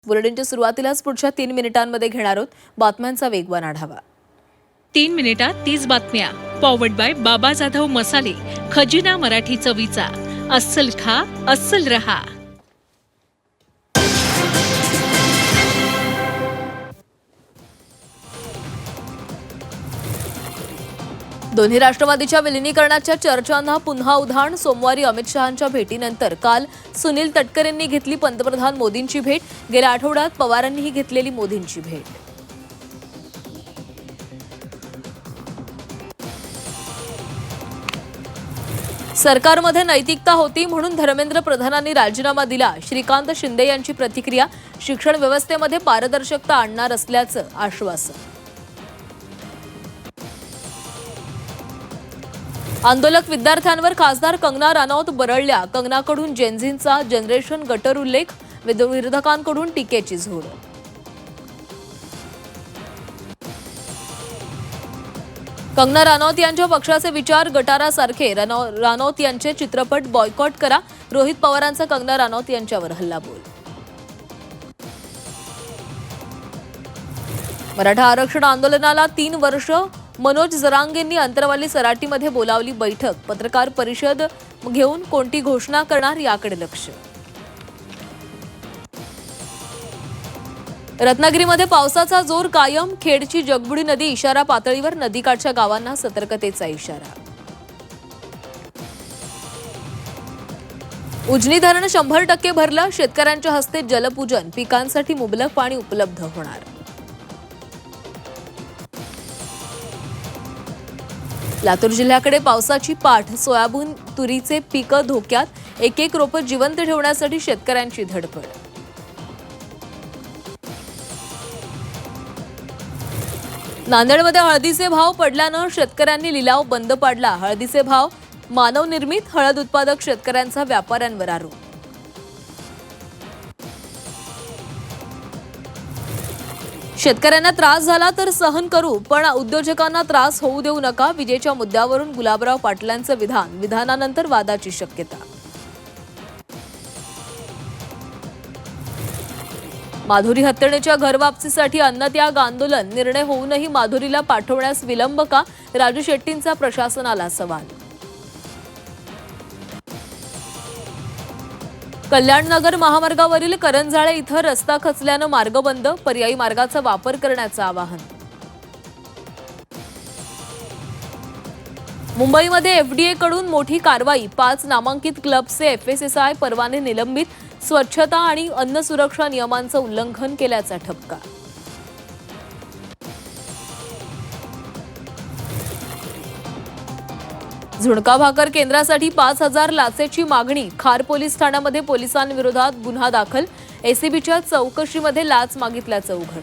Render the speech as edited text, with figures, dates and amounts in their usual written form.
बुलेटिनच्या सुरुवातीलाच पुढच्या 3 मिनिटांमध्ये घेणार आहोत बातम्यांचा वेगवान आढावा। 3 मिनिटात 30 बातम्या पॉवर्ड बाय बाबा जाधव मसाले, खजिना मराठी चवीचा, अस्सल खा अस्सल रहा। दोन्ही राष्ट्रवादीच्या विलीनीकरणाच्या चर्चांना पुन्हा उधाण। सोमवारी अमित शहांच्या भेटीनंतर काल सुनील तटकरेंनी घेतली पंतप्रधान मोदींची भेट। गेल्या आठवड्यात पवारांनीही घेतलेली मोदींची भेट। सरकारमध्ये नैतिकता होती म्हणून धर्मेंद्र प्रधानांनी राजीनामा दिला। श्रीकांत शिंदे यांची प्रतिक्रिया। शिक्षण व्यवस्थेमध्ये पारदर्शकता आणणार असल्याचं आश्वासन। आंदोलक विद्यार्थ्यांवर खासदार कंगना रानौत बरळल्या। कंगनाकडून जेनझींचा जनरेशन गटर उल्लेख, विरोधकांकडून टीकेची झोड। कंगना रानौत यांच्या पक्षाचे विचार गटारासारखे। रानौत यांचे चित्रपट बॉयकॉट करा। रोहित पवारांचा कंगना रानौत यांच्यावर हल्लाबोल। मराठा आरक्षण आंदोलनाला 3 वर्ष। मनोज जरांगेंनी अंतरवाली सराटीमध्ये बोलावली बैठक। पत्रकार परिषद घेऊन कोणती घोषणा करणार याकडे लक्ष। रत्नागिरीमध्ये पावसाचा जोर कायम। खेडची जगबुडी नदी इशारा पातळीवर। नदीकाठच्या गावांना सतर्कतेचा इशारा। उजनी धरण 100% भरलं। शेतकऱ्यांच्या हस्ते जलपूजन। पिकांसाठी मुबलक पाणी उपलब्ध होणार। लातूर जिल्ह्याकडे पावसाची पाठ। सोयाबीन तुरीचे पीक धोक्यात। एक रोपं जिवंत ठेवण्यासाठी शेतकऱ्यांची धडपड। नांदेडमध्ये हळदीचे भाव पडल्यानं शेतकऱ्यांनी लिलाव बंद पाडला। हळदीचे भाव मानवनिर्मित। हळद उत्पादक शेतकऱ्यांचा व्यापाऱ्यांवर आरोप। शेतकऱ्यांना त्रास झाला तर सहन करू, पण उद्योजकांना त्रास होऊ देऊ नका। विजेच्या मुद्द्यावरून गुलाबराव पाटलांचं विधान। विधानानंतर वादाची शक्यता। माधुरी हत्यारेच्या घरवापसीसाठी अन्नत्याग आंदोलन। निर्णय होऊनही माधुरीला पाठवण्यास विलंब का? राजू शेट्टींचा प्रशासनाला सवाल। कल्याणनगर महामार्गावरील करंजाळे इथं रस्ता खचल्यानं मार्ग बंद। पर्यायी मार्गाचा वापर करण्याचं आवाहन। मुंबईमध्ये एफडीए कडून मोठी कारवाई। 5 नामांकित क्लबचे FSSAI परवाने निलंबित। स्वच्छता आणि अन्न सुरक्षा नियमांचं उल्लंघन केल्याचा ठपका। झुणका भाकर केंद्रासाठी 5,000 लाचेची मागणी। खार पोलीस ठाण्यामध्ये पोलिसांविरोधात गुन्हा दाखल। एसीबीच्या चौकशीमध्ये लाच मागितल्याचं उघड।